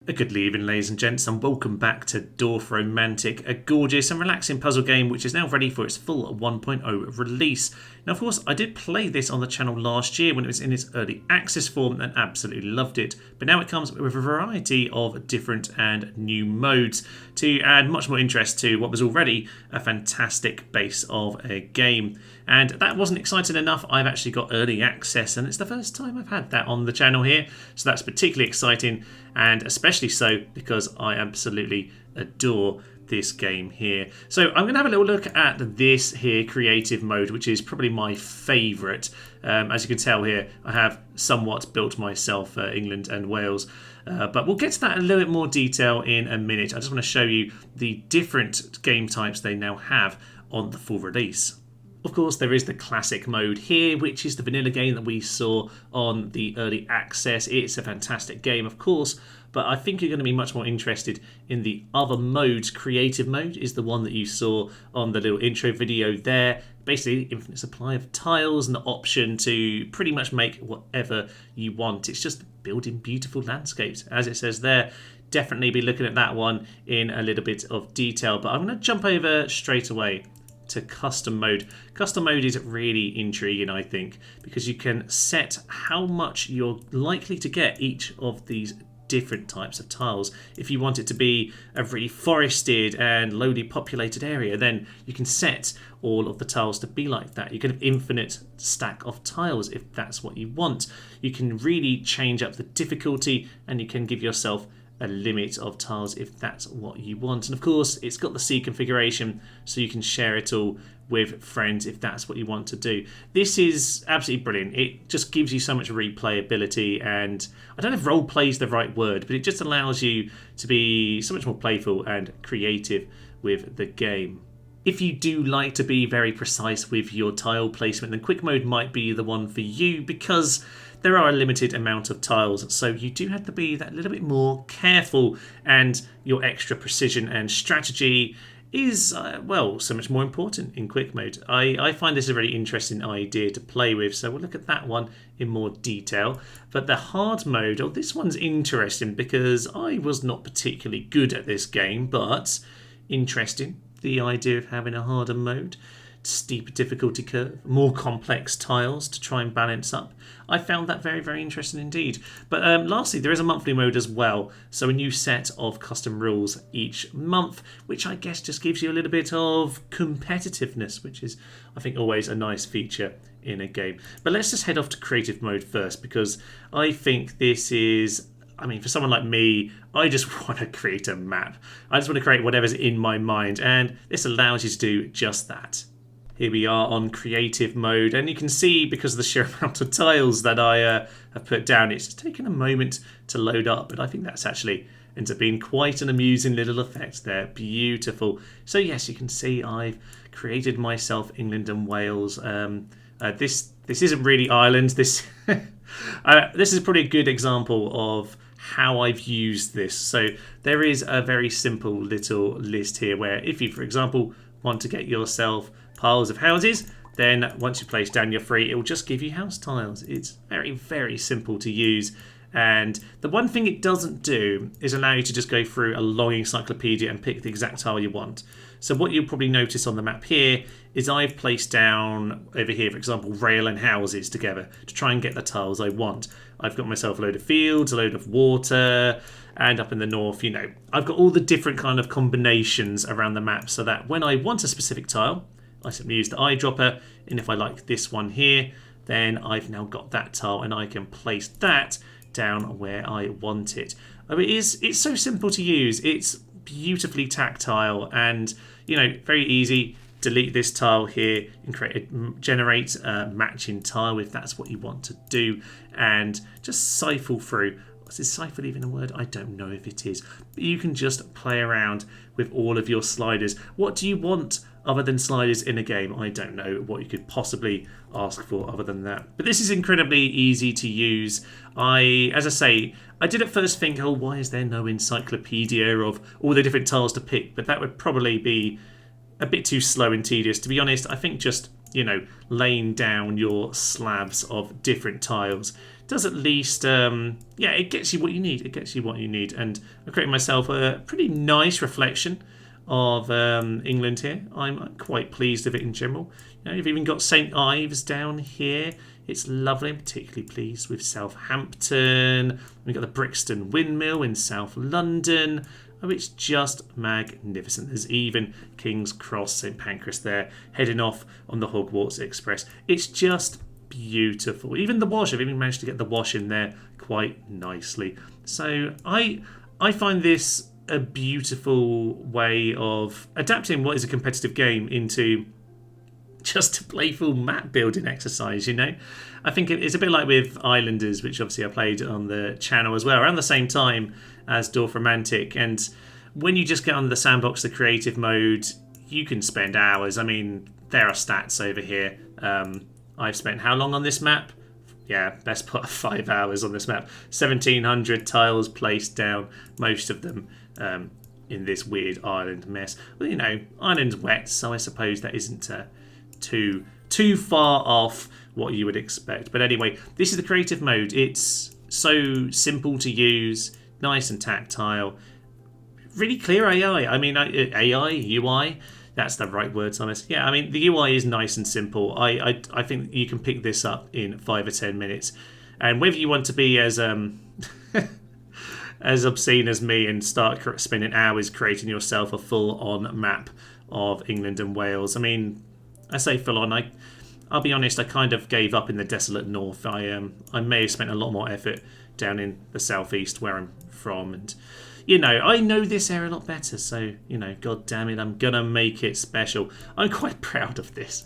A good evening, ladies and gents, and welcome back to Dorfromantik, a gorgeous and relaxing puzzle game which is now ready for its full 1.0 release. Now, of course, I did play this on the channel last year when it was in its early access form and absolutely loved it, but now it comes with a variety of different and new modes to add much more interest to what was already a fantastic base of a game. And that wasn't exciting enough. I've actually got early access, and it's the first time I've had that on the channel here, so that's particularly exciting, and especially so because I absolutely adore this game here. So I'm going to have a little look at this here creative mode, which is probably my favourite. As you can tell here, I have somewhat built myself England and Wales, but we'll get to that in a little bit more detail in a minute. I just want to show you the different game types they now have on the full release. Of course, there is the classic mode here, which is the vanilla game that we saw on the early access. It's a fantastic game, of course, but I think you're going to be much more interested in the other modes. Creative mode is the one that you saw on the little intro video there. Basically, infinite supply of tiles and the option to pretty much make whatever you want. It's just building beautiful landscapes, as it says there. Definitely be looking at that one in a little bit of detail, but I'm going to jump over straight away to custom mode. Custom mode is really intriguing, I think, because you can set how much you're likely to get each of these different types of tiles. If you want it to be a really forested and lowly populated area, then you can set all of the tiles to be like that. You can have infinite stack of tiles if that's what you want. You can really change up the difficulty, and you can give yourself a limit of tiles if that's what you want. And of course, it's got the C configuration, so you can share it all with friends if that's what you want to do. This is absolutely brilliant. It just gives you so much replayability, and I don't know if role play is the right word, but it just allows you to be so much more playful and creative with the game. If you do like to be very precise with your tile placement, then quick mode might be the one for you, because there are a limited amount of tiles, so you do have to be that little bit more careful, and your extra precision and strategy is, well, so much more important in quick mode. I find this a really interesting idea to play with, so we'll look at that one in more detail. But the hard mode, oh, this one's interesting because I was not particularly good at this game, but interesting. The idea of having a harder mode, steeper difficulty curve, more complex tiles to try and balance up. I found that very, very interesting indeed. But lastly, there is a monthly mode as well. So a new set of custom rules each month, which I guess just gives you a little bit of competitiveness, which is, I think, always a nice feature in a game. But let's just head off to creative mode first, because I think this is, I mean, for someone like me, I just want to create a map. I just want to create whatever's in my mind, and this allows you to do just that. Here we are on creative mode, and you can see, because of the sheer amount of tiles that I have put down, it's just taken a moment to load up, but I think that's actually ends up being quite an amusing little effect there. Beautiful. So yes, you can see I've created myself England and Wales. This isn't really Ireland. This this is probably a good example of how I've used this. So there is a very simple little list here where if you, for example, want to get yourself piles of houses, then once you place down your free, it will just give you house tiles. It's very, very simple to use. And the one thing it doesn't do is allow you to just go through a long encyclopedia and pick the exact tile you want. So what you'll probably notice on the map here is I've placed down over here, for example, rail and houses together to try and get the tiles I want. I've got myself a load of fields, a load of water, and up in the north, you know, I've got all the different kind of combinations around the map so that when I want a specific tile, I simply use the eyedropper, and if I like this one here, then I've now got that tile and I can place that down where I want it. I mean, it's so simple to use. It's beautifully tactile and, you know, very easy. Delete this tile here and generate a matching tile if that's what you want to do, and just siphon through. Is siphon even a word? I don't know if it is. But you can just play around with all of your sliders. What do you want other than sliders in a game? I don't know what you could possibly ask for other than that. But this is incredibly easy to use. As I say, I did at first think, oh, why is there no encyclopedia of all the different tiles to pick? But that would probably be a bit too slow and tedious. To be honest, I think just, you know, laying down your slabs of different tiles does at least, yeah, it gets you what you need. It gets you what you need. And I've created myself a pretty nice reflection of England here. I'm quite pleased with it in general. You know, you've even got St Ives down here. It's lovely. I'm particularly pleased with Southampton. We've got the Brixton Windmill in South London. Oh, it's just magnificent. There's even King's Cross, St Pancras there, heading off on the Hogwarts Express. It's just beautiful. Even the Wash, I've even managed to get the Wash in there quite nicely. So I find this a beautiful way of adapting what is a competitive game into just a playful map building exercise, you know. I think it's a bit like with Islanders, which obviously I played on the channel as well, around the same time as Dorfromantik. And when you just get on the sandbox, the creative mode, you can spend hours. I mean, there are stats over here. I've spent how long on this map? Yeah, best part of 5 hours on this map. 1,700 tiles placed down, most of them in this weird island mess. Well, you know, Ireland's wet, so I suppose that isn't too far off what you would expect. But anyway, this is the creative mode. It's so simple to use, nice and tactile, really clear AI. I mean, AI, UI, that's the right word, Thomas. Yeah, I mean, the UI is nice and simple. I think you can pick this up in 5 or 10 minutes. And whether you want to be as as obscene as me and start spending hours creating yourself a full-on map of England and Wales. I mean, I say full-on. I'll be honest, I kind of gave up in the desolate north. I may have spent a lot more effort down in the southeast where I'm from. And, you know, I know this area a lot better. So, you know, God damn it, I'm going to make it special. I'm quite proud of this.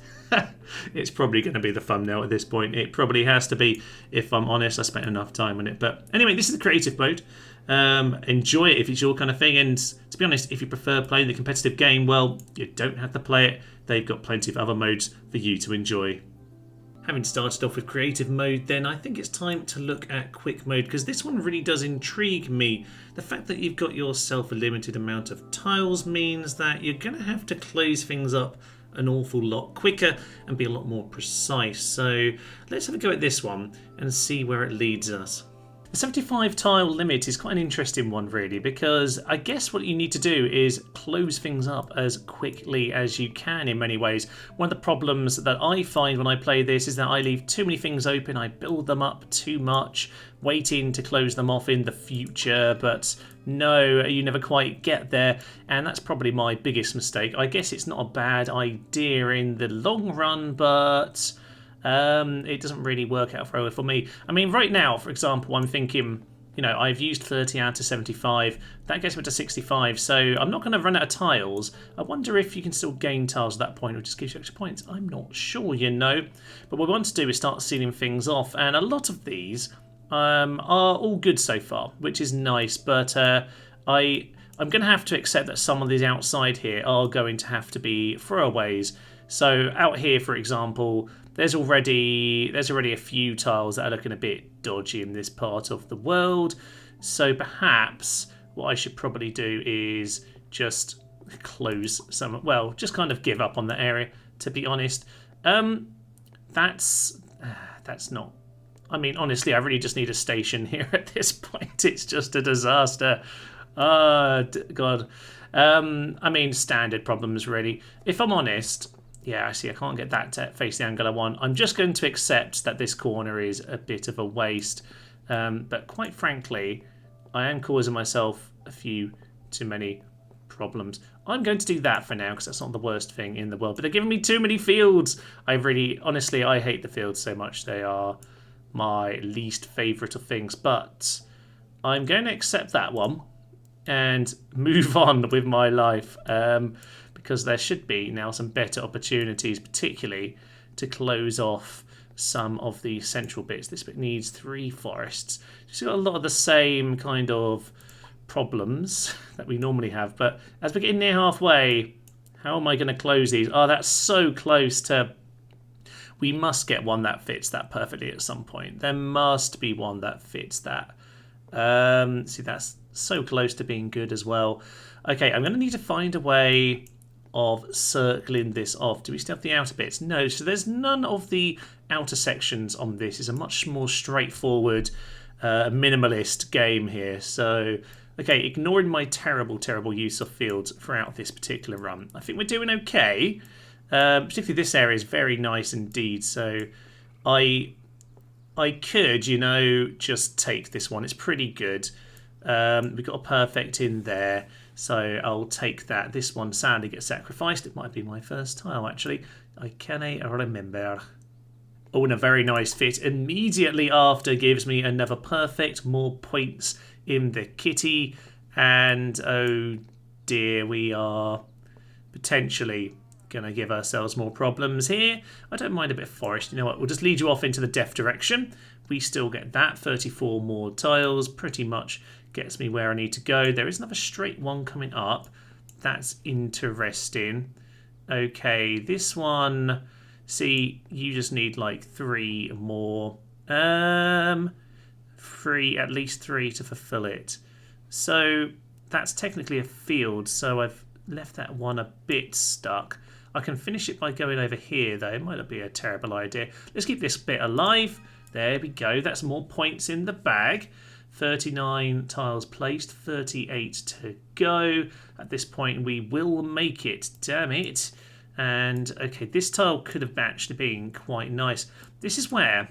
It's probably going to be the thumbnail at this point. It probably has to be, if I'm honest. I spent enough time on it. But anyway, this is the creative mode. Enjoy it if it's your kind of thing. And to be honest, if you prefer playing the competitive game, well, you don't have to play it. They've got plenty of other modes for you to enjoy. Having started off with creative mode, then I think it's time to look at quick mode, because this one really does intrigue me. The fact that you've got yourself a limited amount of tiles means that you're going to have to close things up an awful lot quicker and be a lot more precise. So let's have a go at this one and see where it leads us. The 75 tile limit is quite an interesting one, really, because I guess what you need to do is close things up as quickly as you can in many ways. One of the problems that I find when I play this is that I leave too many things open, I build them up too much, waiting to close them off in the future, but no, you never quite get there, and that's probably my biggest mistake. I guess it's not a bad idea in the long run, but it doesn't really work out for me. I mean, right now, for example, I'm thinking, you know, I've used 30 out of 75. That gets me to 65, so I'm not going to run out of tiles. I wonder if you can still gain tiles at that point, or just gives you extra points. I'm not sure, you know. But what we want to do is start sealing things off, and a lot of these are all good so far, which is nice, but I'm going to have to accept that some of these outside here are going to have to be throwaways. So out here, for example, there's already a few tiles that are looking a bit dodgy in this part of the world. So perhaps what I should probably do is just close some, well, just kind of give up on the area, to be honest. That's not, I mean, honestly, I really just need a station here at this point. It's just a disaster. God. I mean, standard problems, really. If I'm honest, yeah, I see, I can't get that to face the angle I want. I'm just going to accept that this corner is a bit of a waste. But quite frankly, I am causing myself a few too many problems. I'm going to do that for now, because that's not the worst thing in the world. But they're giving me too many fields. Honestly, I hate the fields so much. They are my least favourite of things. But I'm going to accept that one and move on with my life. Because there should be now some better opportunities, particularly to close off some of the central bits. This bit needs 3 forests. It's got a lot of the same kind of problems that we normally have, but as we're getting near halfway, how am I going to close these? Oh, that's so close to... We must get one that fits that perfectly at some point. There must be one that fits that. See, that's so close to being good as well. Okay, I'm going to need to find a way of circling this off. Do we still have the outer bits? No, so there's none of the outer sections on this is a much more straightforward, minimalist game here. So, okay, ignoring my terrible use of fields throughout this particular run, I think we're doing okay. Particularly this area is very nice indeed. So, I could, you know, just take this one. It's pretty good. We've got a perfect in there. So I'll take that. This one sadly gets sacrificed. It might be my first tile, actually. I cannot remember. Oh, and a very nice fit immediately after gives me another perfect. More points in the kitty. And, oh dear, we are potentially going to give ourselves more problems here. I don't mind a bit of forest. You know what? We'll just lead you off into the death direction. We still get that. 34 more tiles. Pretty much gets me where I need to go. There is another straight one coming up. That's interesting. Okay, this one. See, you just need like 3 more. At least 3 to fulfill it. So that's technically a field. So I've left that one a bit stuck. I can finish it by going over here, though. It might not be a terrible idea. Let's keep this bit alive. There we go. That's more points in the bag. 39 tiles placed, 38 to go. At this point, we will make it. Damn it. And, okay, this tile could have actually been quite nice. This is where,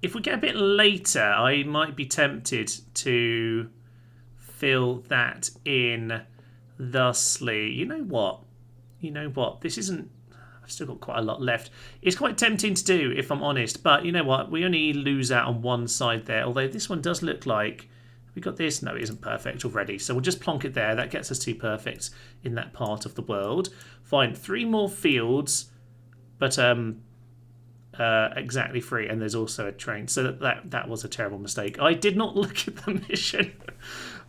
if we get a bit later, I might be tempted to fill that in thusly. You know what? This isn't... I've still got quite a lot left. It's quite tempting to do, if I'm honest. But you know what? We only lose out on one side there. Although this one does look like... Have we got this? No, it isn't perfect already. So we'll just plonk it there. That gets us 2 perfects in that part of the world. Fine. 3 more fields. But exactly 3. And there's also a train. So that was a terrible mistake. I did not look at the mission.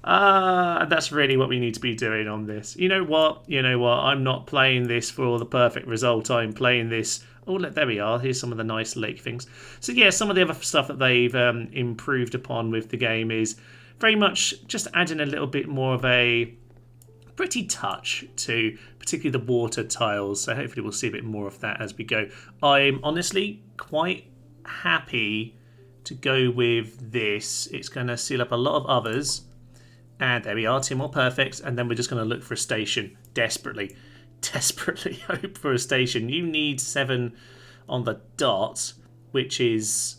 That's really what we need to be doing on this. You know what? I'm not playing this for the perfect result. I'm playing this... Oh, look, there we are. Here's some of the nice lake things. So yeah, some of the other stuff that they've improved upon with the game is very much just adding a little bit more of a pretty touch to particularly the water tiles. So hopefully we'll see a bit more of that as we go. I'm honestly quite happy to go with this. It's going to seal up a lot of others. And there we are, 2 more perfects, and then we're just going to look for a station. Desperately hope for a station. You need 7 on the dot, which is...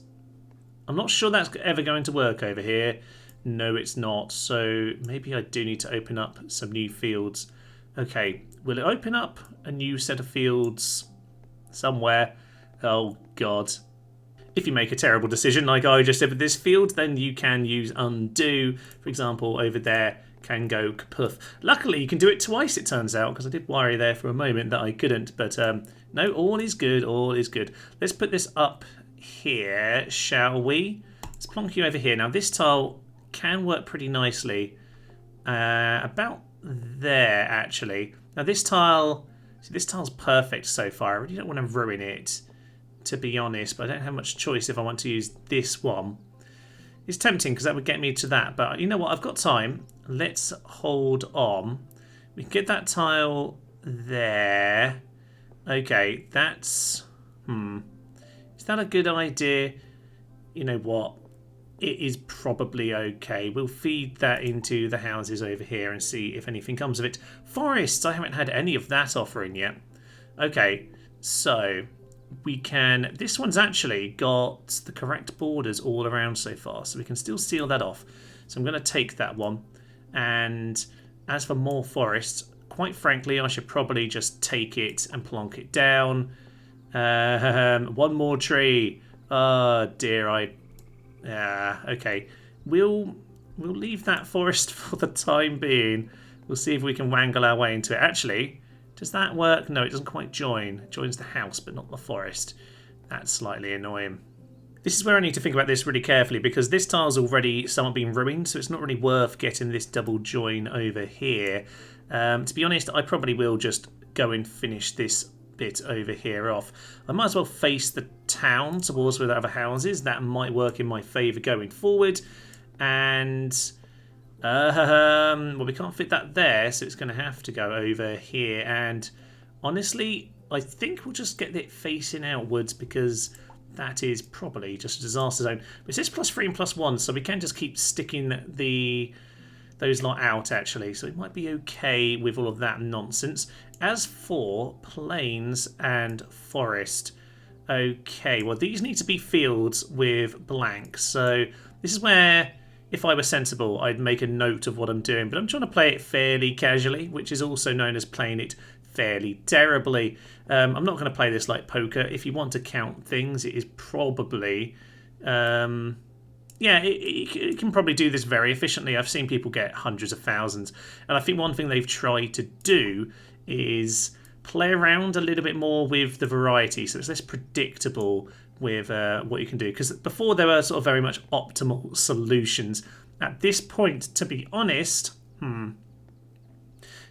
I'm not sure that's ever going to work over here. No, it's not. So maybe I do need to open up some new fields. Okay, will it open up a new set of fields somewhere? Oh, God. If you make a terrible decision like I just did with this field, then you can use undo. For example, over there can go kapoof. Luckily, you can do it twice, it turns out, because I did worry there for a moment that I couldn't. But no, all is good, all is good. Let's put this up here, shall we? Let's plonk you over here. Now, this tile can work pretty nicely. About there, actually. Now, this tile... See, this tile's perfect so far. I really don't want to ruin it, to be honest, but I don't have much choice if I want to use this one. It's tempting because that would get me to that, but you know what? I've got time. Let's hold on. We can get that tile there. Okay, that's... Is that a good idea? You know what? It is probably okay. We'll feed that into the houses over here and see if anything comes of it. Forests, I haven't had any of that offering yet. Okay, so... we can... This one's actually got the correct borders all around so far, so we can still seal that off. So I'm going to take that one. And as for more forests, quite frankly, I should probably just take it and plonk it down. One more tree. Oh, dear, okay. We'll leave that forest for the time being. We'll see if we can wangle our way into it. Actually... does that work? No, it doesn't quite join. It joins the house, but not the forest. That's slightly annoying. This is where I need to think about this really carefully, because this tile's already somewhat been ruined, so it's not really worth getting this double join over here. To be honest, I probably will just go and finish this bit over here off. I might as well face the town towards where the other houses. That might work in my favour going forward. And... well, we can't fit that there, so it's going to have to go over here. And honestly, I think we'll just get it facing outwards because that is probably just a disaster zone. But it says +3 and +1, so we can just keep sticking those lot out, actually. So it might be okay with all of that nonsense. As for plains and forest, okay, well, these need to be fields with blank. So this is where, if I were sensible, I'd make a note of what I'm doing. But I'm trying to play it fairly casually, which is also known as playing it fairly terribly. I'm not going to play this like poker. If you want to count things, it is probably... yeah, it can probably do this very efficiently. I've seen people get hundreds of thousands. And I think one thing they've tried to do is play around a little bit more with the variety, so it's less predictable with what you can do. Because before there were sort of very much optimal solutions. At this point, to be honest,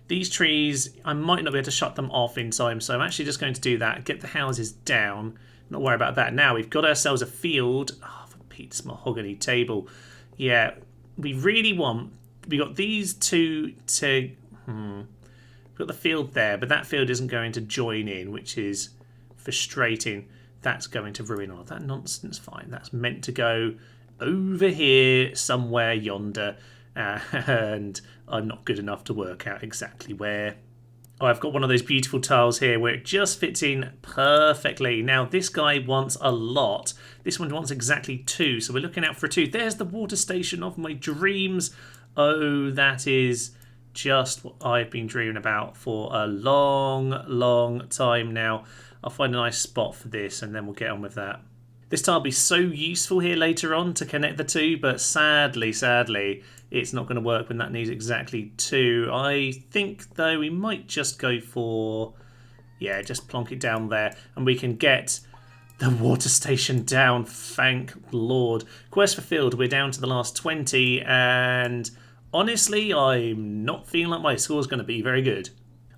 these trees, I might not be able to shut them off in time, so I'm actually just going to do that, get the houses down, not worry about that. Now, we've got ourselves a field. Oh, for Pete's mahogany table. Yeah, we really want... We got these two to... We've got the field there, but that field isn't going to join in, which is frustrating. That's going to ruin all of that nonsense. Fine, that's meant to go over here, somewhere yonder, and I'm not good enough to work out exactly where. Oh, I've got one of those beautiful tiles here where it just fits in perfectly. Now, this guy wants a lot. This one wants exactly 2, so we're looking out for a 2. There's the water station of my dreams. Oh, that is just what I've been dreaming about for a long, long time now. I'll find a nice spot for this and then we'll get on with that. This tile will be so useful here later on to connect the 2, but sadly, it's not going to work when that needs exactly 2. I think, though, we might just go for... Yeah, just plonk it down there and we can get the water station down, thank Lord. Quest fulfilled, we're down to the last 20 and... Honestly, I'm not feeling like my score's going to be very good.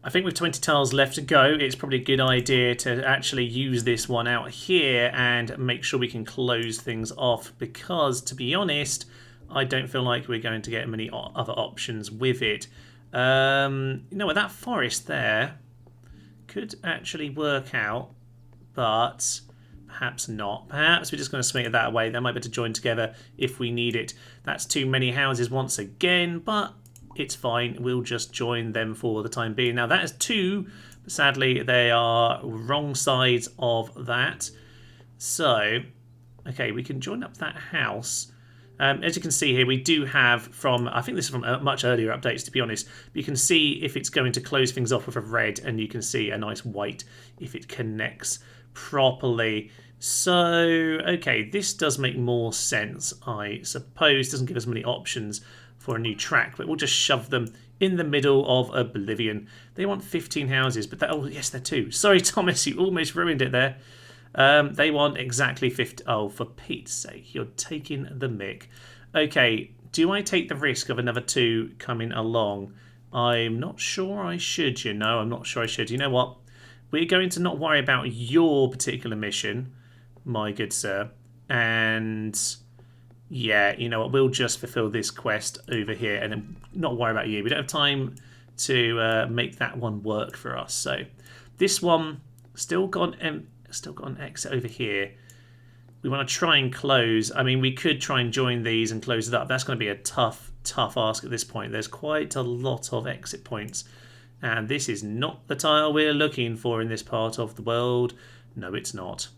I think with 20 tiles left to go, it's probably a good idea to actually use this one out here and make sure we can close things off because, to be honest, I don't feel like we're going to get many other options with it. You know what, that forest there could actually work out, but... Perhaps not. Perhaps we're just going to swing it that way. They might be able to join together if we need it. That's too many houses once again, but it's fine. We'll just join them for the time being. Now, that is 2, but sadly, they are wrong sides of that. So, okay, we can join up that house. As you can see here, we do have from, I think this is from much earlier updates, to be honest. You can see if it's going to close things off with a red, and you can see a nice white if it connects properly. So, okay, this does make more sense, I suppose. Doesn't give us many options for a new track, but we'll just shove them in the middle of Oblivion. They want 15 houses, but oh, yes, they're 2. Sorry, Thomas, you almost ruined it there. They want exactly 50. Oh, for Pete's sake, you're taking the mick. Okay, do I take the risk of another 2 coming along? I'm not sure I should, you know. I'm not sure I should. You know what? We're going to not worry about your particular mission, my good sir. And yeah, you know what? We'll just fulfill this quest over here and then not worry about you. We don't have time to make that one work for us. So this one still got an exit over here. We want to try and close. I mean, we could try and join these and close it up. That's going to be a tough ask at this point. There's quite a lot of exit points. And this is not the tile we're looking for in this part of the world. No, it's not.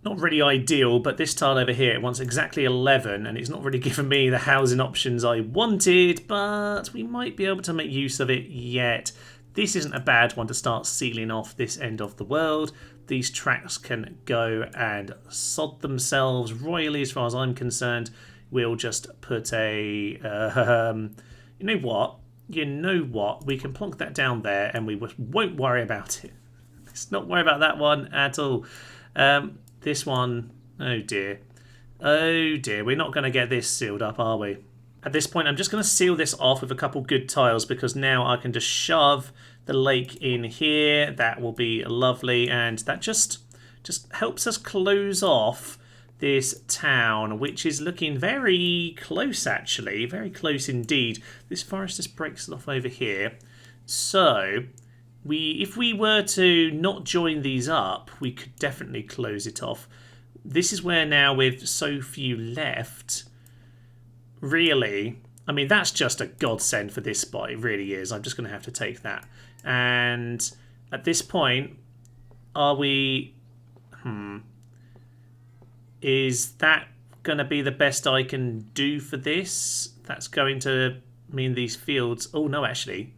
Not really ideal, but this tile over here, it wants exactly 11, and it's not really given me the housing options I wanted, but we might be able to make use of it yet. This isn't a bad one to start sealing off this end of the world. These tracks can go and sod themselves royally as far as I'm concerned. We'll just put a... you know what? You know what? We can plonk that down there and we won't worry about it. Let's not worry about that one at all. This one, oh dear. Oh dear, we're not going to get this sealed up, are we? At this point, I'm just going to seal this off with a couple good tiles because now I can just shove the lake in here. That will be lovely, and that just helps us close off this town, which is looking very close, actually. Very close indeed. This forest just breaks it off over here. So, if we were to not join these up, we could definitely close it off. this is where now with so few left, really, I mean, that's just a godsend for this spot. It really is. I'm just going to have to take that. And at this point, are we... Is that going to be the best I can do for this? That's going to mean these fields... Oh, no, actually.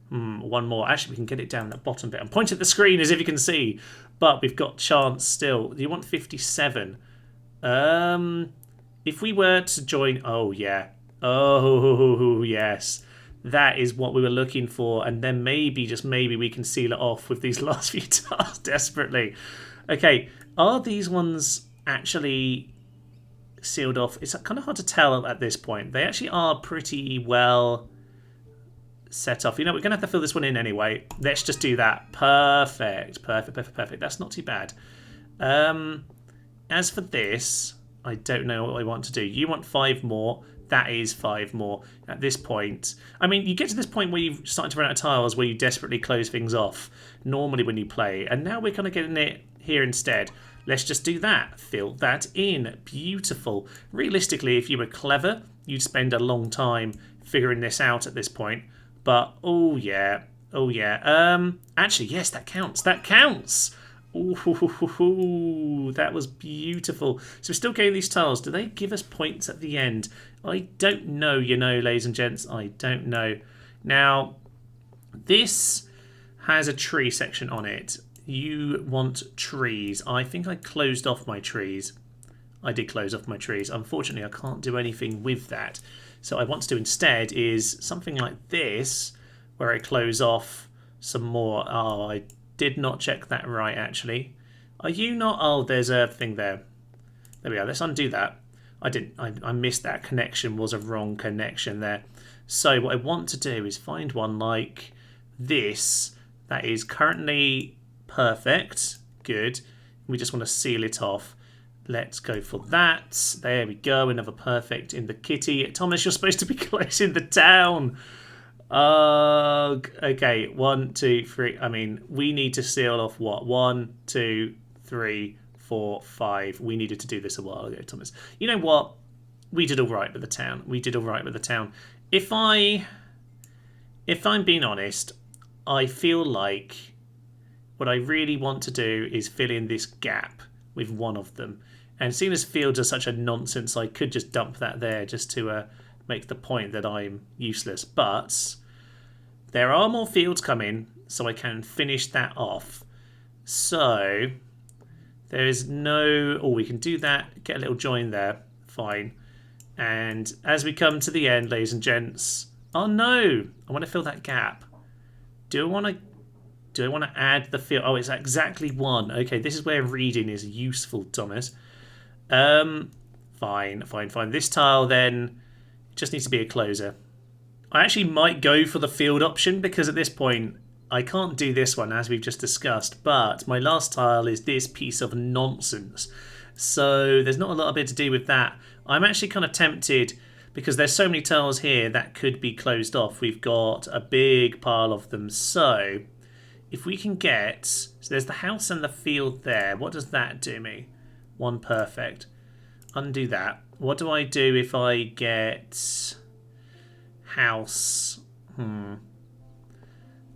One more. Actually, we can get it down that bottom bit. I'm pointing at the screen as if you can see. But we've got chance still. Do you want 57? If we were to join... Oh, yeah. Oh, yes. That is what we were looking for. And then maybe, just maybe, we can seal it off with these last few tiles desperately. Okay, are these ones actually sealed off? It's kind of hard to tell at this point. They actually are pretty well set off. You know, we're going to have to fill this one in anyway. Let's just do that. Perfect. Perfect. That's not too bad. As for this, I don't know what I want to do. You want 5 more. That is 5 more at this point. I mean, you get to this point where you've started to run out of tiles where you desperately close things off normally when you play. And now we're kind of getting it here instead. Let's just do that. Fill that in. Beautiful. Realistically, if you were clever, you'd spend a long time figuring this out at this point. But, oh yeah. Actually, yes, that counts. That counts. Ooh, that was beautiful. So we're still getting these tiles. Do they give us points at the end? I don't know, you know, ladies and gents. I don't know. Now, this has a tree section on it. You want trees. I think I closed off my trees. I did close off my trees. Unfortunately, I can't do anything with that. So what I want to do instead is something like this, where I close off some more. Oh, I did not check that right, actually. Are you not? Oh, there's a thing there. There we are. Let's undo that. I missed that connection. Was a wrong connection there. So what I want to do is find one like this that is currently perfect. Good. We just want to seal it off. Let's go for that. There we go. Another perfect in the kitty. Thomas, you're supposed to be closing the town. Okay, 1, 2, 3. I mean, we need to seal off what? 1, 2, 3, 4, 5. We needed to do this a while ago, Thomas. You know what? We did all right with the town. If I'm being honest, I feel like what I really want to do is fill in this gap with one of them. And seeing as fields are such a nonsense, I could just dump that there just to make the point that I'm useless. But there are more fields coming, so I can finish that off. So there is no... Oh, we can do that. Get a little join there. Fine. And as we come to the end, ladies and gents... Oh, no. I want to fill that gap. Do I want to add the field? Oh, it's exactly 1. Okay, this is where reading is useful, Thomas. Fine. This tile then just needs to be a closer. I actually might go for the field option because at this point I can't do this one as we've just discussed, but my last tile is this piece of nonsense. So there's not a lot of bit to do with that. I'm actually kind of tempted because there's so many tiles here that could be closed off. We've got a big pile of them. So if we can get... So there's the house and the field there. What does that do me? 1 perfect. Undo that. What do I do if I get house?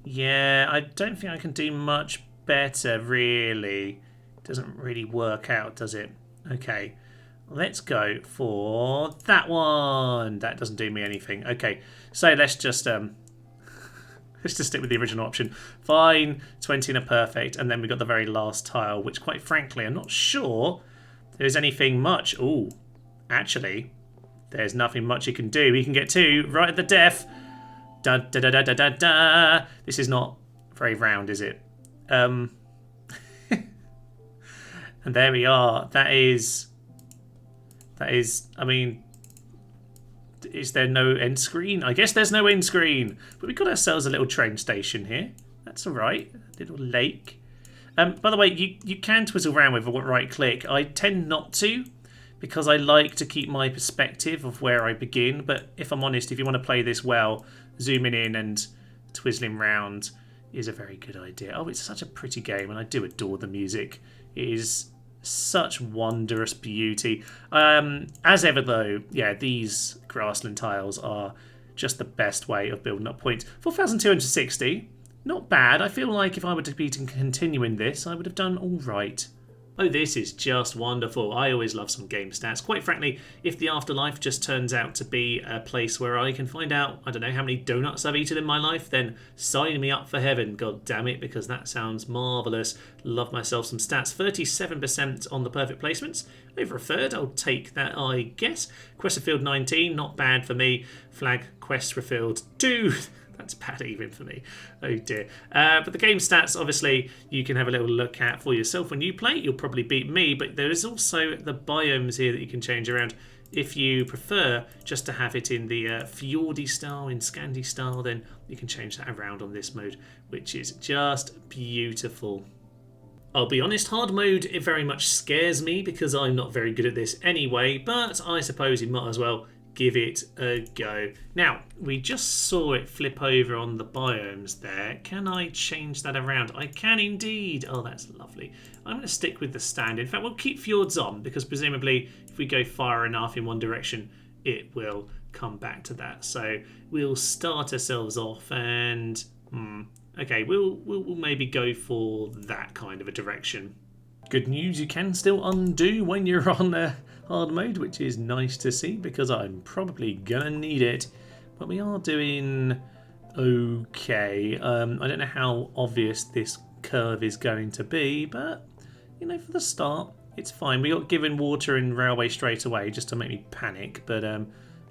Yeah, I don't think I can do much better, really. It doesn't really work out, does it? Okay, let's go for that one. That doesn't do me anything. Okay, so let's just stick with the original option. Fine, 20 and a perfect, and then we've got the very last tile, which quite frankly, I'm not sure there's anything much. Ooh, actually, there's nothing much he can do. He can get 2 right at the death. Da da da da da da da. This is not very round, is it? And there we are. That is. I mean, is there no end screen? I guess there's no end screen. But we got ourselves a little train station here. That's all right. A little lake. By the way, you can twizzle around with a right click. I tend not to because I like to keep my perspective of where I begin. But if I'm honest, if you want to play this well, zooming in and twizzling round is a very good idea. Oh, it's such a pretty game, and I do adore the music. It is Such wondrous beauty. As ever though, yeah, these grassland tiles are just the best way of building up points. 4,260, not bad. I feel like if I were to be continuing this, I would have done all right. Oh, this is just wonderful. I always love some game stats. Quite frankly, if the afterlife just turns out to be a place where I can find out, I don't know how many donuts I've eaten in my life, then sign me up for heaven, god damn it, because that sounds marvellous. Love myself some stats. 37% on the perfect placements. Over a third, I'll take that, I guess. Quest fulfilled 19, not bad for me. Flag quest fulfilled 2. That's bad even for me. Oh dear. But the game stats, obviously, you can have a little look at for yourself when you play. You'll probably beat me, but there is also the biomes here that you can change around. If you prefer just to have it in the fjordy style, in Scandi style, then you can change that around on this mode, which is just beautiful. I'll be honest, hard mode, it very much scares me because I'm not very good at this anyway, but I suppose you might as well give it a go. Now, we just saw it flip over on the biomes there. Can I change that around? I can indeed. Oh, that's lovely. I'm going to stick with the stand. In fact, we'll keep fjords on because presumably if we go far enough in one direction, it will come back to that. So we'll start ourselves off and okay, we'll maybe go for that kind of a direction. Good news, you can still undo when you're on hard mode, which is nice to see because I'm probably gonna need it. But we are doing okay. I don't know how obvious this curve is going to be, but you know, for the start, it's fine. We got given water and railway straight away just to make me panic, but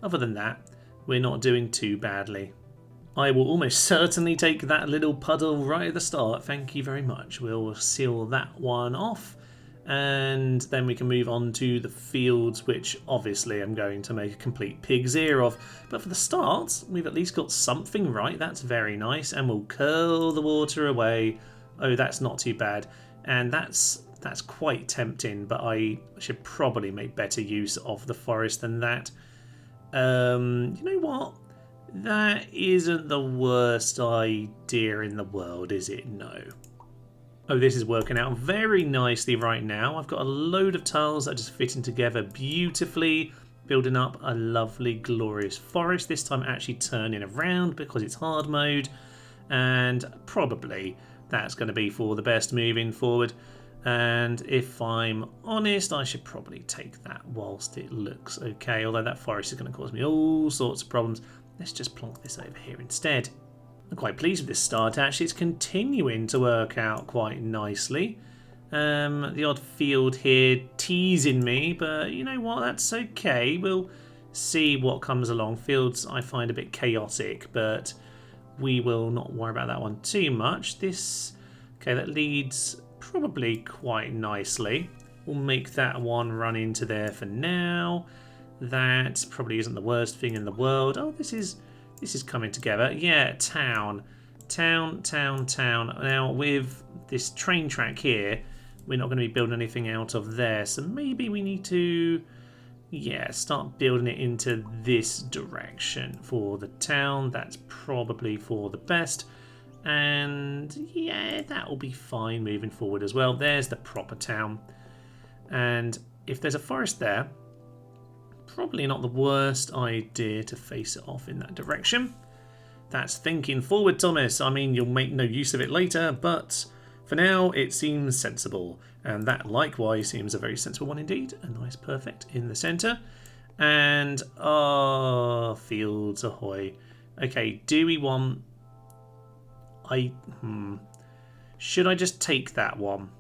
other than that, we're not doing too badly. I will almost certainly take that little puddle right at the start. Thank you very much. We'll seal that one off. And then we can move on to the fields, which obviously I'm going to make a complete pig's ear of. But for the start, we've at least got something right. That's very nice. And we'll curl the water away. Oh, that's not too bad. And that's quite tempting, but I should probably make better use of the forest than that. You know what? That isn't the worst idea in the world, is it? No. Oh, this is working out very nicely right now. I've got a load of tiles that are just fitting together beautifully, building up a lovely, glorious forest. This time actually turning around because it's hard mode, and probably that's going to be for the best moving forward. And if I'm honest, I should probably take that whilst it looks okay, although that forest is going to cause me all sorts of problems. Let's just plonk this over here instead. I'm quite pleased with this start actually. It's continuing to work out quite nicely. The odd field here teasing me, but you know what, that's okay. We'll see what comes along. Fields I find a bit chaotic, but we will not worry about that one too much. Okay, that leads probably quite nicely. We'll make that one run into there for now. That probably isn't the worst thing in the world. Oh, this is coming together. Yeah, town. Now, with this train track here, we're not going to be building anything out of there. So maybe we need to, yeah, start building it into this direction for the town. That's probably for the best. And yeah, that will be fine moving forward as well. There's the proper town. And if there's a forest there, probably not the worst idea to face it off in that direction. That's thinking forward, Thomas. I mean, you'll make no use of it later, but for now it seems sensible. And that likewise seems a very sensible one indeed. A nice perfect in the centre. And, fields ahoy. Okay, do we want... Should I just take that one?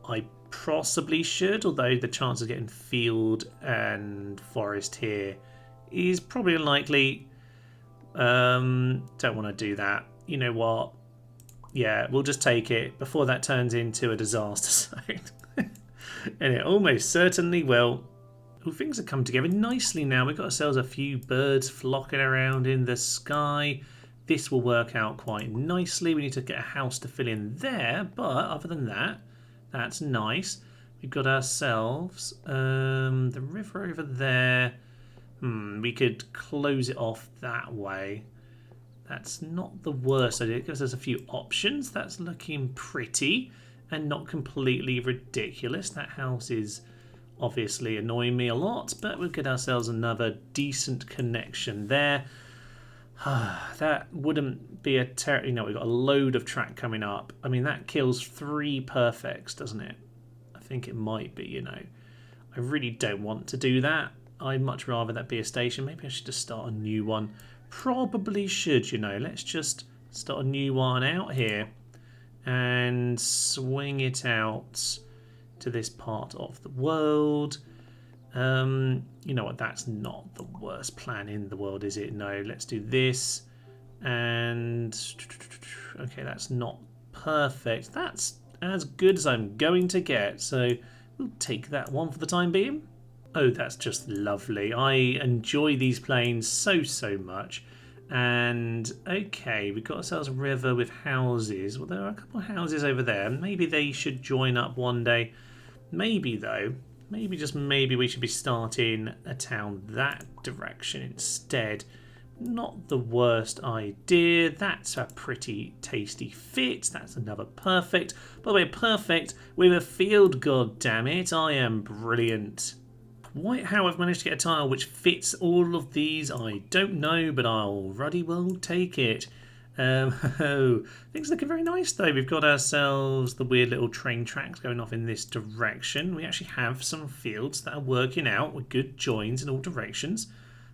I possibly should, although the chance of getting field and forest here is probably unlikely. Don't want to do that. You know what? Yeah, we'll just take it before that turns into a disaster zone. And it almost certainly will. Oh, things have come together nicely now. We've got ourselves a few birds flocking around in the sky. This will work out quite nicely. We need to get a house to fill in there, but other than that, that's nice. We've got ourselves the river over there. We could close it off that way. That's not the worst idea. It gives us a few options. That's looking pretty. and not completely ridiculous. That house is obviously annoying me a lot, but we'll get ourselves another decent connection there. That wouldn't be a terrible... You know, we've got a load of track coming up. I mean, that kills 3 perfects, doesn't it? I think it might be, you know. I really don't want to do that. I'd much rather that be a station. Maybe I should just start a new one. Probably should, you know. Let's just start a new one out here and swing it out to this part of the world. You know what, that's not the worst plan in the world, is it? No, let's do this. And okay, that's not perfect. That's as good as I'm going to get, so we'll take that one for the time being. Oh, that's just lovely. I enjoy these planes so much. And okay, we've got ourselves a river with houses. Well, there are a couple of houses over there. Maybe they should join up one day. Maybe though, maybe just maybe we should be starting a town that direction instead. Not the worst idea. That's a pretty tasty fit. That's another perfect. By the way, perfect with a field, god damn it. I am brilliant. Quite how I've managed to get a tile which fits all of these, I don't know, but I'll ruddy well take it. Things looking very nice though. We've got ourselves the weird little train tracks going off in this direction. We actually have some fields that are working out with good joins in all directions.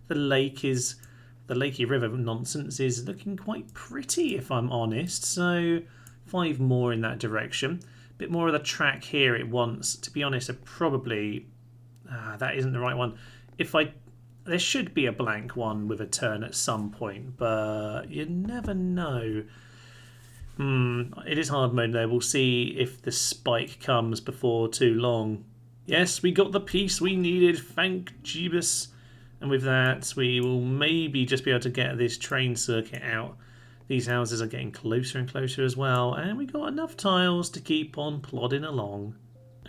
The Lakey River nonsense is looking quite pretty, if I'm honest. So 5 more in that direction. A bit more of the track here it wants. To be honest, I probably... that isn't the right one. There should be a blank one with a turn at some point, but you never know. It is hard mode though. We'll see if the spike comes before too long. Yes, we got the piece we needed. Thank Jeebus. And with that, we will maybe just be able to get this train circuit out. These houses are getting closer and closer as well, and we got enough tiles to keep on plodding along.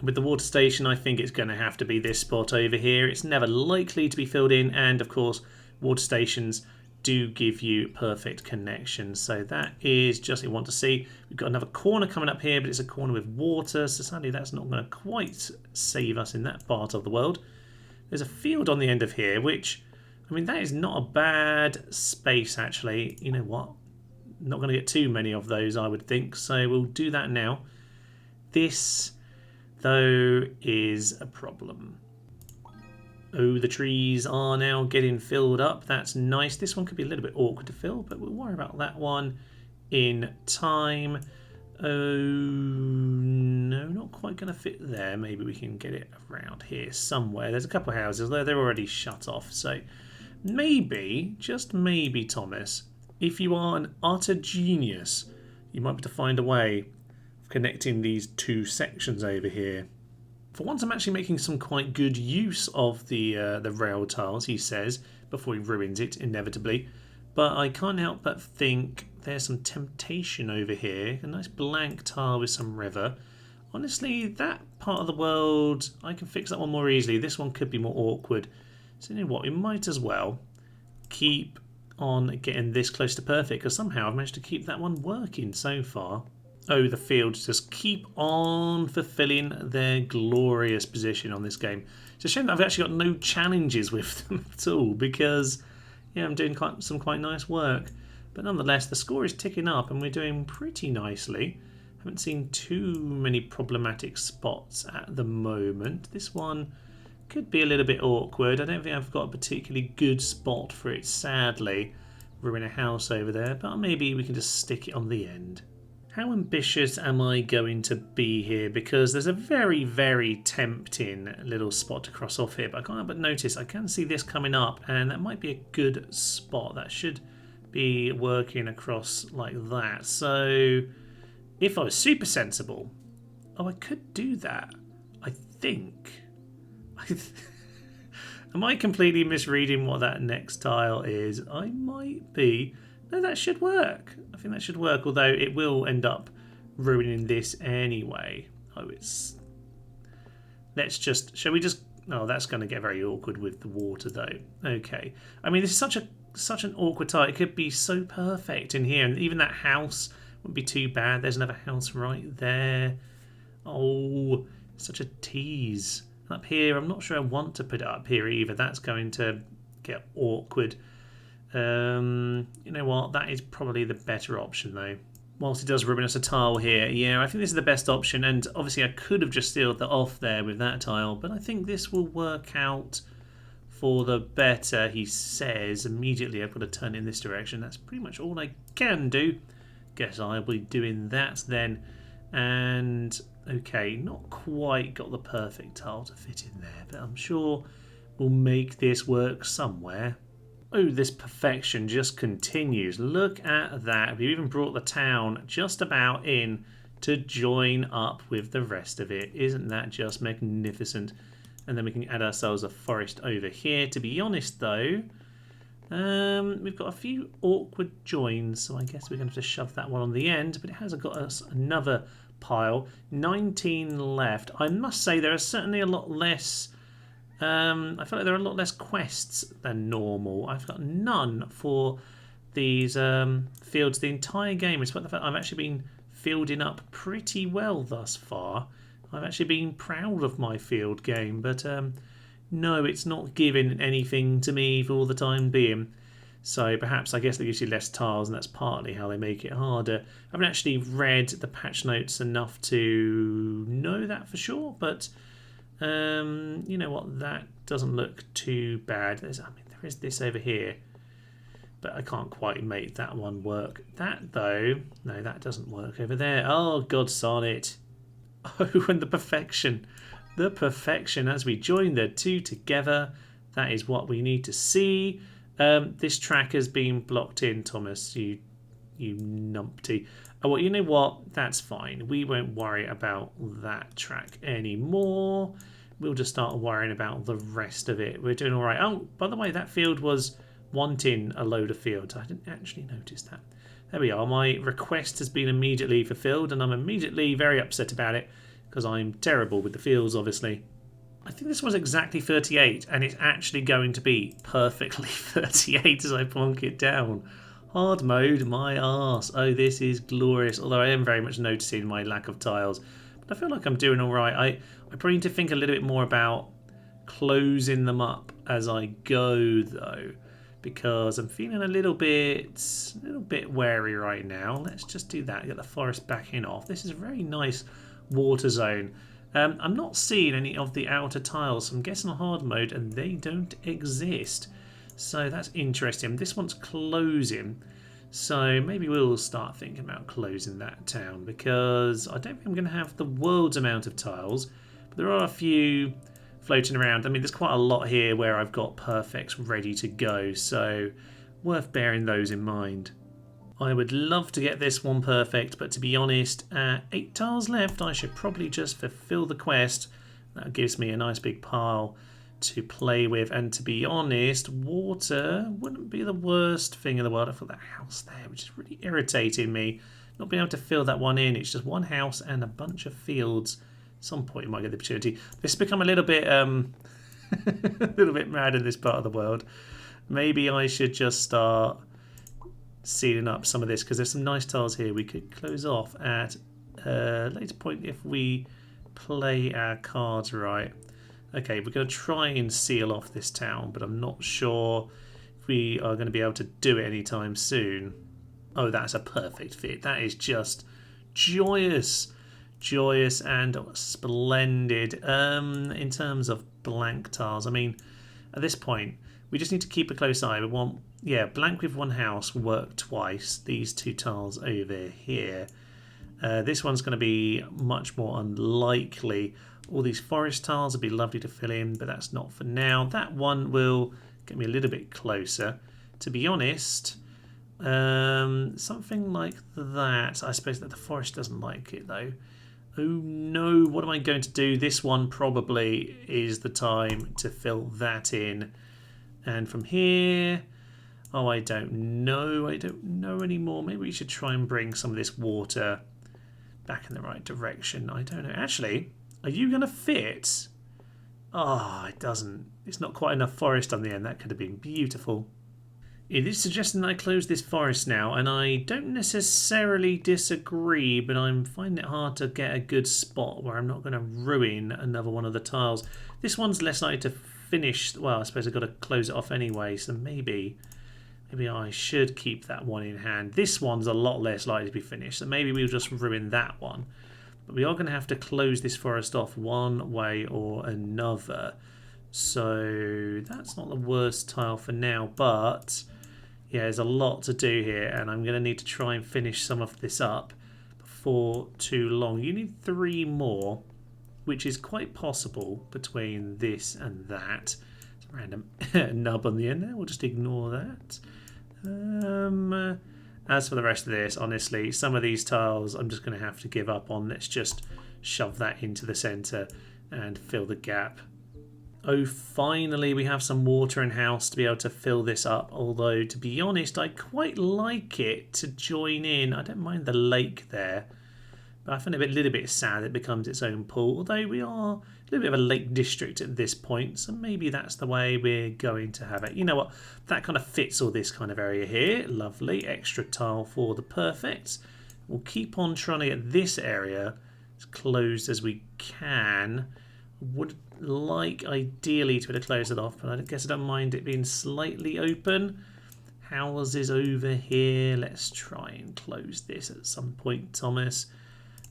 With the water station, I think it's going to have to be this spot over here. It's never likely to be filled in, and of course, water stations do give you perfect connections. So that is just what we want to see. We've got another corner coming up here, but it's a corner with water, so sadly that's not going to quite save us in that part of the world. There's a field on the end of here, which, I mean, that is not a bad space, actually. You know what? Not going to get too many of those, I would think, so we'll do that now. This... though is a problem. Oh, the trees are now getting filled up. That's nice. This one could be a little bit awkward to fill, but we'll worry about that one in time. Oh, no, not quite going to fit there. Maybe we can get it around here somewhere. There's a couple of houses there. They're already shut off. So maybe, just maybe, Thomas, if you are an utter genius, you might be able to find a way connecting these 2 sections over here. For once, I'm actually making some quite good use of the rail tiles, he says, before he ruins it, inevitably. But I can't help but think there's some temptation over here. A nice blank tile with some river. Honestly, that part of the world, I can fix that one more easily. This one could be more awkward. So you know what, we might as well keep on getting this close to perfect, because somehow I've managed to keep that one working so far. Oh, the fields just keep on fulfilling their glorious position on this game. It's a shame that I've actually got no challenges with them at all, because yeah, I'm doing some quite nice work. But nonetheless, the score is ticking up and we're doing pretty nicely. Haven't seen too many problematic spots at the moment. This one could be a little bit awkward. I don't think I've got a particularly good spot for it, sadly. Ruin a house over there, but maybe we can just stick it on the end. How ambitious am I going to be here? Because there's a very tempting little spot to cross off here, but I can't help but notice I can see this coming up, and that might be a good spot. That should be working across like that. So if I was super sensible, I could do that, I think. Am I completely misreading what that next tile is? I might be. No, that should work. I think that should work, although it will end up ruining this anyway. Oh, it's... Let's just... Shall we just... Oh, that's going to get very awkward with the water, though. Okay. I mean, this is such an awkward tile. It could be so perfect in here, and even that house wouldn't be too bad. There's another house right there. Oh, such a tease. Up here, I'm not sure I want to put it up here either. That's going to get awkward. You know what? That is probably the better option though. Whilst it does ruin us a tile here, yeah, I think this is the best option. And obviously I could have just sealed that off there with that tile, but I think this will work out for the better, he says. Immediately I've got to turn in this direction. That's pretty much all I can do. Guess I'll be doing that then. And okay, not quite got the perfect tile to fit in there, but I'm sure we'll make this work somewhere. Oh, this perfection just continues. Look at that. We've even brought the town just about in to join up with the rest of it. Isn't that just magnificent? And then we can add ourselves a forest over here. To be honest, though, we've got a few awkward joins, so I guess we're going to have to shove that one on the end. But it has got us another pile. 19 left. I must say there are certainly a lot less... I feel like there are a lot less quests than normal. I've got none for these fields the entire game. Despite the fact I've actually been fielding up pretty well thus far. I've actually been proud of my field game, but no, it's not giving anything to me for the time being. So perhaps I guess that gives you less tiles, and that's partly how they make it harder. I haven't actually read the patch notes enough to know that for sure, but you know what, that doesn't look too bad. There is this over here, but I can't quite make that one work. That though, no, that doesn't work over there. Oh, God, sonnet. Oh, and the perfection as we join the two together. That is what we need to see. This track has been blocked in, Thomas, you numpty. Oh, well, you know what? That's fine. We won't worry about that track anymore. We'll just start worrying about the rest of it. We're doing all right. Oh, by the way, that field was wanting a load of fields. I didn't actually notice that. There we are. My request has been immediately fulfilled, and I'm immediately very upset about it because I'm terrible with the fields, obviously. I think this was exactly 38, and it's actually going to be perfectly 38 as I plonk it down. Hard mode, my arse. Oh, this is glorious. Although I am very much noticing my lack of tiles. But I feel like I'm doing all right. I probably need to think a little bit more about closing them up as I go, though, because I'm feeling a little bit wary right now. Let's just do that. Get the forest backing off. This is a very nice water zone. I'm not seeing any of the outer tiles. So I'm guessing on hard mode, and they don't exist. So that's interesting. This one's closing, so maybe we'll start thinking about closing that town, because I don't think I'm going to have the world's amount of tiles, but there are a few floating around. I mean, there's quite a lot here where I've got perfects ready to go, so worth bearing those in mind. I would love to get this one perfect, but to be honest, 8 tiles left. I should probably just fulfill the quest. That gives me a nice big pile to play with, and to be honest, water wouldn't be the worst thing in the world. I've got that house there, which is really irritating me, not being able to fill that one in. It's just one house and a bunch of fields. At some point you might get the opportunity. This has become a little bit a little bit mad in this part of the world. Maybe I should just start sealing up some of this, because there's some nice tiles here we could close off at a later point if we play our cards right. Okay, we're going to try and seal off this town, but I'm not sure if we are going to be able to do it anytime soon. Oh, that's a perfect fit. That is just joyous. Joyous and splendid. In terms of blank tiles, I mean, at this point, we just need to keep a close eye. We want, yeah, blank with one house will work twice. These 2 tiles over here. This one's going to be much more unlikely. All these forest tiles would be lovely to fill in, but that's not for now. That one will get me a little bit closer. To be honest, something like that. I suppose that the forest doesn't like it, though. Oh, no. What am I going to do? This one probably is the time to fill that in. And from here... Oh, I don't know. I don't know anymore. Maybe we should try and bring some of this water back in the right direction. I don't know. Actually... Are you going to fit? Oh, it doesn't. It's not quite enough forest on the end. That could have been beautiful. It is suggesting that I close this forest now, and I don't necessarily disagree, but I'm finding it hard to get a good spot where I'm not going to ruin another one of the tiles. This one's less likely to finish. Well, I suppose I've got to close it off anyway, so maybe I should keep that one in hand. This one's a lot less likely to be finished, so maybe we'll just ruin that one. But we are going to have to close this forest off one way or another. So that's not the worst tile for now, but yeah, there's a lot to do here, and I'm going to need to try and finish some of this up before too long. You need 3 more, which is quite possible between this and that. It's a random nub on the end there. We'll just ignore that. As for the rest of this, honestly, some of these tiles I'm just going to have to give up on. Let's just shove that into the centre and fill the gap. Oh, finally we have some water in house to be able to fill this up, although to be honest I quite like it to join in. I don't mind the lake there, but I find it a little bit sad it becomes its own pool, although we are a little bit of a lake district at this point, so maybe that's the way we're going to have it. You know what, that kind of fits all this kind of area here. Lovely, extra tile for the perfect. We'll keep on trying to get this area as closed as we can. Would like ideally to be able to close it off, but I guess I don't mind it being slightly open. Houses over here. Let's try and close this at some point, Thomas.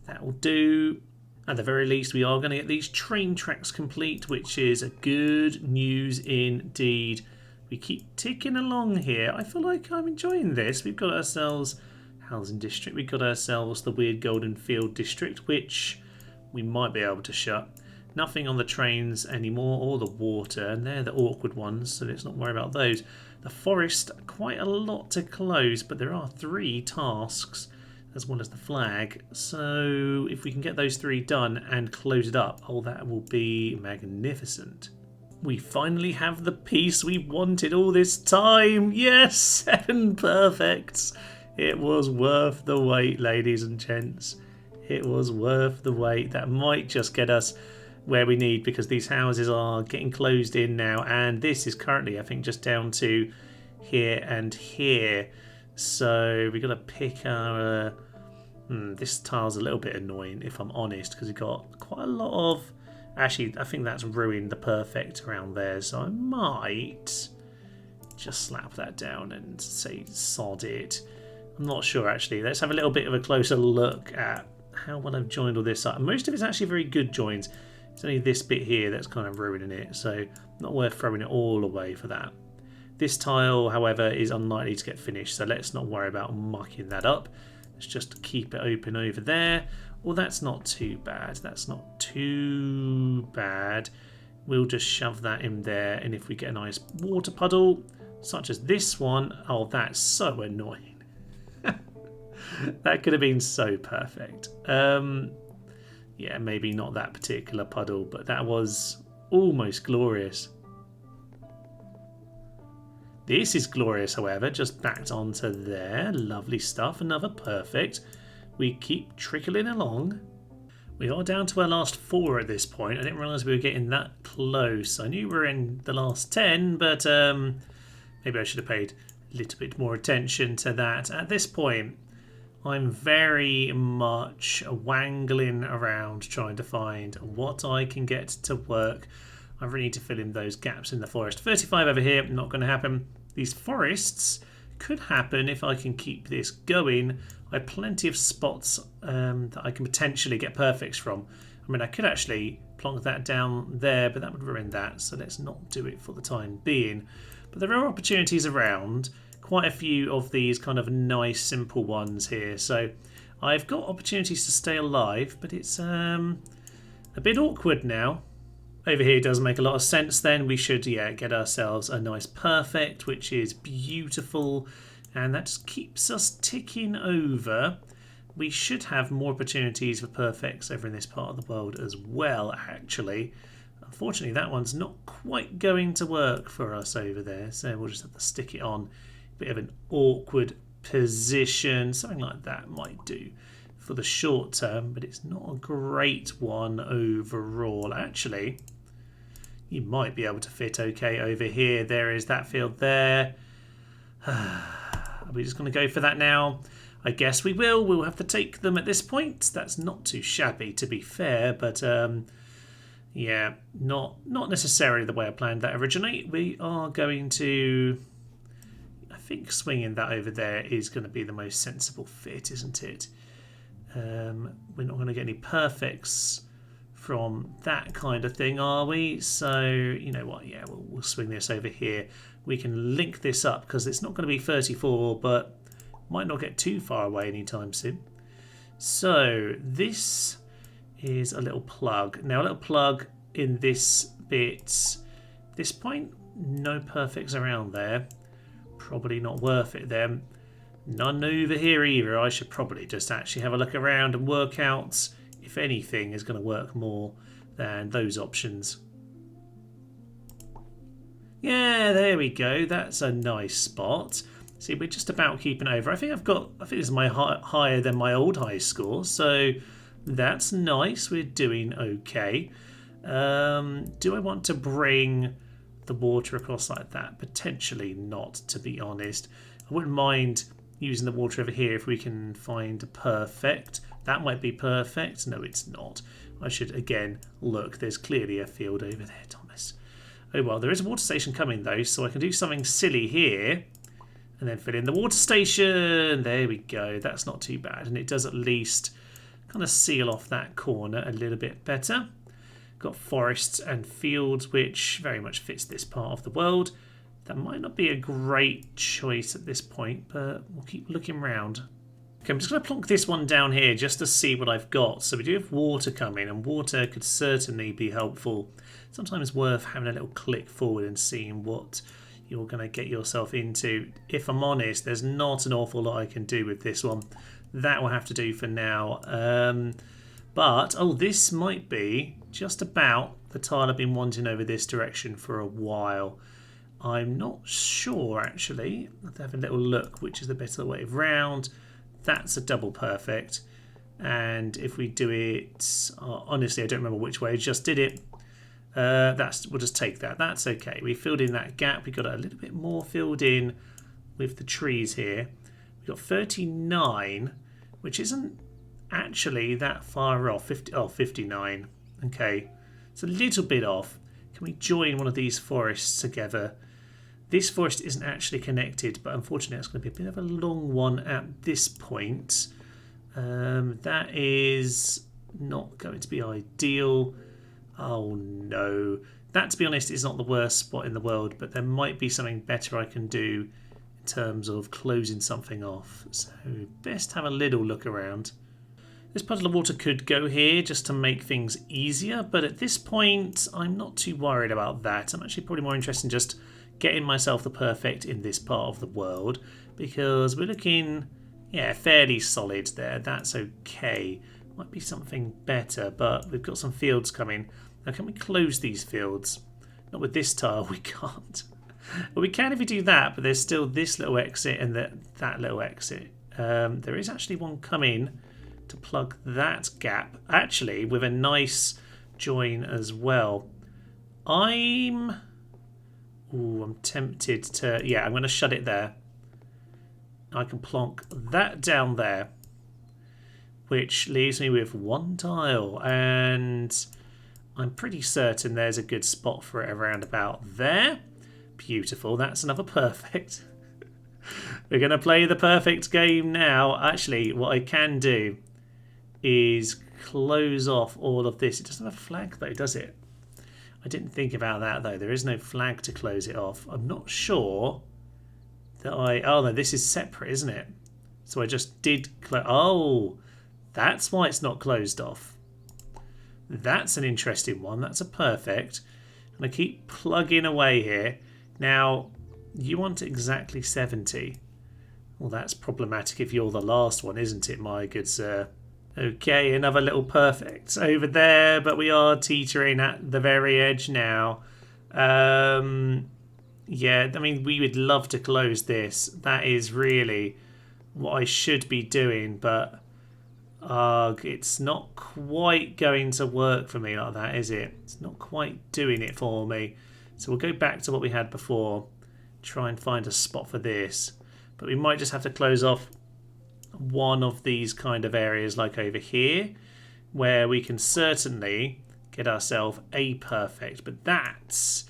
That will do. At the very least, we are going to get these train tracks complete, which is a good news indeed. We keep ticking along here. I feel like I'm enjoying this. We've got ourselves housing district. We've got ourselves the weird golden field district, which we might be able to shut. Nothing on the trains anymore, or the water, and they're the awkward ones, so let's not worry about those. The forest, quite a lot to close, but there are 3 tasks as well as the flag, so if we can get those 3 done and close it up, oh, that will be magnificent. We finally have the piece we wanted all this time. Yes, 7 perfects. It was worth the wait, ladies and gents. It was worth the wait. That might just get us where we need, because these houses are getting closed in now, and this is currently I think just down to here and here, so we've got to pick our this tile's a little bit annoying if I'm honest, because we've got quite a lot of, actually I think that's ruined the perfect around there, so I might just slap that down and say sod it. I'm not sure actually. Let's have a little bit of a closer look at how well I've joined all this up. Most of it's actually very good joins. It's only this bit here that's kind of ruining it, so not worth throwing it all away for that. This tile, however, is unlikely to get finished, so let's not worry about mucking that up. Let's just keep it open over there. Well, that's not too bad. That's not too bad. We'll just shove that in there, and if we get a nice water puddle, such as this one, oh, that's so annoying. That could have been so perfect. Yeah, maybe not that particular puddle, but that was almost glorious. This is glorious, however, just backed onto there. Lovely stuff, another perfect. We keep trickling along. We are down to our last 4 at this point. I didn't realise we were getting that close. I knew we were in the last 10, but maybe I should have paid a little bit more attention to that. At this point, I'm very much wangling around trying to find what I can get to work. I really need to fill in those gaps in the forest. 35 over here, not going to happen. These forests could happen if I can keep this going. I have plenty of spots that I can potentially get perfects from. I mean, I could actually plonk that down there, but that would ruin that, so let's not do it for the time being. But there are opportunities around. Quite a few of these kind of nice simple ones here, so I've got opportunities to stay alive, but it's a bit awkward now. Over here does make a lot of sense then. We should get ourselves a nice perfect, which is beautiful, and that just keeps us ticking over. We should have more opportunities for perfects over in this part of the world as well, actually. Unfortunately, that one's not quite going to work for us over there, so we'll just have to stick it on. Bit of an awkward position, something like that might do for the short term, but it's not a great one overall. Actually, you might be able to fit okay over here. There is that field there. Are we just going to go for that now? I guess we will. We'll have to take them at this point. That's not too shabby, to be fair, but yeah, not necessarily the way I planned that originally. We are going to... I think swinging that over there is going to be the most sensible fit, isn't it? We're not going to get any perfects from that kind of thing, are we? So, you know what, yeah, we'll swing this over here. We can link this up because it's not going to be 34, but might not get too far away anytime soon. So this is a little plug. Now a little plug in this bit. This point, no perfects around there. Probably not worth it then. None over here either. I should probably just actually have a look around and work out if anything is going to work more than those options. Yeah, there we go. That's a nice spot. See, we're just about keeping over. I think this is my higher than my old high score, so that's nice. We're doing okay. Do I want to bring the water across like that? Potentially not, to be honest. I wouldn't mind using the water over here if we can find a perfect. That might be perfect. No, it's not. I should, again, look. There's clearly a field over there, Thomas. Oh, well, there is a water station coming, though, so I can do something silly here and then fill in the water station. There we go. That's not too bad, and it does at least kind of seal off that corner a little bit better. Got forests and fields, which very much fits this part of the world. That might not be a great choice at this point, but we'll keep looking round. Okay, I'm just going to plonk this one down here just to see what I've got. So we do have water coming, and water could certainly be helpful. Sometimes worth having a little click forward and seeing what you're going to get yourself into. If I'm honest, there's not an awful lot I can do with this one. That will have to do for now. But, oh, this might be just about the tile I've been wanting over this direction for a while. I'm not sure, actually. I'll have to have a little look, which is the better way round. That's a double perfect. And if we do it... honestly, I don't remember which way I just did it. We'll just take that. That's okay. We filled in that gap. We got a little bit more filled in with the trees here. We've got 39, which isn't actually that far off. 59. Okay. It's a little bit off. Can we join one of these forests together? This forest isn't actually connected, but unfortunately it's going to be a bit of a long one at this point. That is not going to be ideal. Oh no. That, to be honest, is not the worst spot in the world, but there might be something better I can do in terms of closing something off. So best have a little look around. This puddle of water could go here just to make things easier, but at this point I'm not too worried about that. I'm actually probably more interested in just getting myself the perfect in this part of the world, because we're looking, yeah, fairly solid there. That's okay. Might be something better, but we've got some fields coming. Now, can we close these fields? Not with this tile, we can't. Well, we can if we do that, but there's still this little exit and that little exit. There is actually one coming to plug that gap, actually, with a nice join as well. I'm tempted to... yeah, I'm going to shut it there. I can plonk that down there, which leaves me with one tile, and I'm pretty certain there's a good spot for it around about there. Beautiful. That's another perfect. We're going to play the perfect game now. Actually, what I can do is close off all of this. It doesn't have a flag though, does it? I didn't think about that though. There is no flag to close it off. I'm not sure that oh no, this is separate, isn't it? So I just did oh, that's why it's not closed off. That's an interesting one. That's a perfect. I'm going to keep plugging away here. Now, you want exactly 70. Well, that's problematic if you're the last one, isn't it, my good sir? Okay, another little perfect over there, but we are teetering at the very edge now. Yeah, I mean, we would love to close this. That is really what I should be doing, but it's not quite going to work for me like that, is it? It's not quite doing it for me. So we'll go back to what we had before. Try and find a spot for this. but we might just have to close off one of these kind of areas like over here, where we can certainly get ourselves a perfect. But that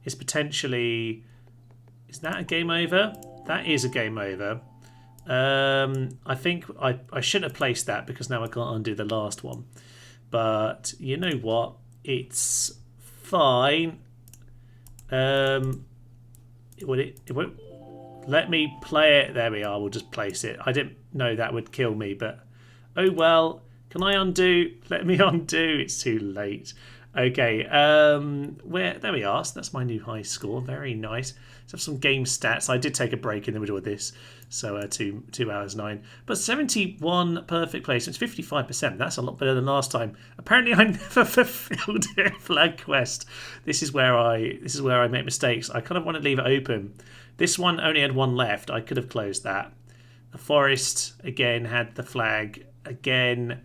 is potentially... Is that a game over? That is a game over. I think I shouldn't have placed that because now I can't undo the last one. But you know what? It's fine. It won't let me play it. There we are. We'll just place it. I didn't know that would kill me, but oh well. Can I undo? Let me undo. It's too late. Okay. There we are. So that's my new high score. Very nice. Let's have some game stats. I did take a break in the middle of this, so 2 hours 9. But 71 perfect placements, 55%. That's a lot better than last time. Apparently, I never fulfilled a flag quest. This is where I make mistakes. I kind of want to leave it open. This one only had one left. I could have closed that. The forest again had the flag again.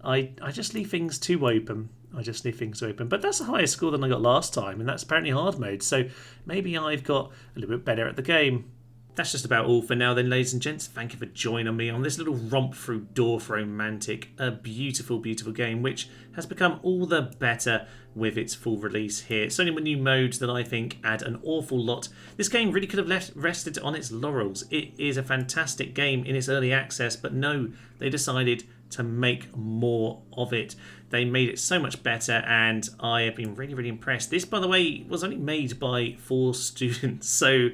I just leave things too open. But that's a higher score than I got last time, and that's apparently hard mode, so maybe I've got a little bit better at the game. That's just about all for now then, ladies and gents. Thank you for joining me on this little romp through Dorfromantik, a beautiful, beautiful game which has become all the better with its full release here. It's only with new modes that I think add an awful lot. This game really could have rested on its laurels. It is a fantastic game in its early access, but no, they decided to make more of it. They made it so much better, and I have been really, really impressed. This, by the way, was only made by 4 students, so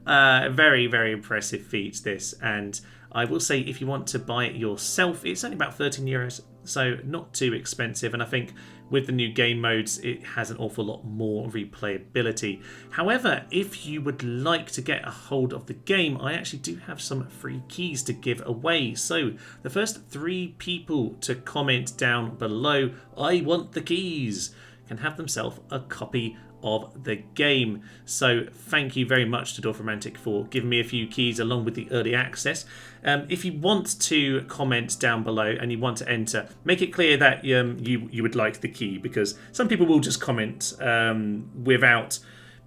very, very impressive feat, this. And I will say, if you want to buy it yourself, it's only about €13, so not too expensive. And I think with the new game modes, it has an awful lot more replayability. However, if you would like to get a hold of the game, I actually do have some free keys to give away. So the first 3 people to comment down below, "I want the keys," can have themselves a copy of the game. So thank you very much to Dorfromantik for giving me a few keys along with the early access. If you want to comment down below and you want to enter, make it clear that you would like the key, because some people will just comment without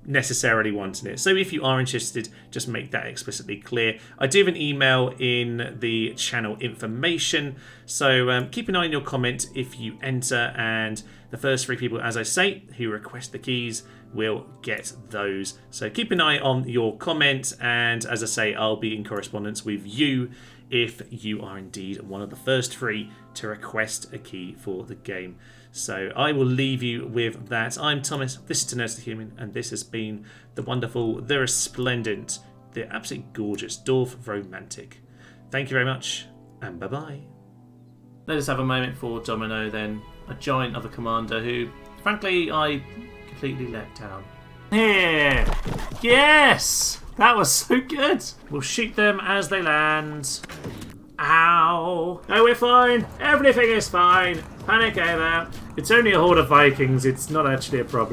necessarily wanting it. So if you are interested, just make that explicitly clear. I do have an email in the channel information, so keep an eye on your comment if you enter, and the first 3 people, as I say, who request the keys will get those. So keep an eye on your comment, and as I say, I'll be in correspondence with you if you are indeed one of the first 3 to request a key for the game. So I will leave you with that. I'm Thomas, this is Nurse the Human, and this has been the wonderful, the resplendent, the absolutely gorgeous Dorfromantik. Thank you very much, and bye-bye. Let us have a moment for Domino then, a giant of a commander who, frankly, I completely let down. Here! Yes! That was so good! We'll shoot them as they land. Ow! No, we're fine! Everything is fine! Panic over! It's only a horde of Vikings, it's not actually a problem.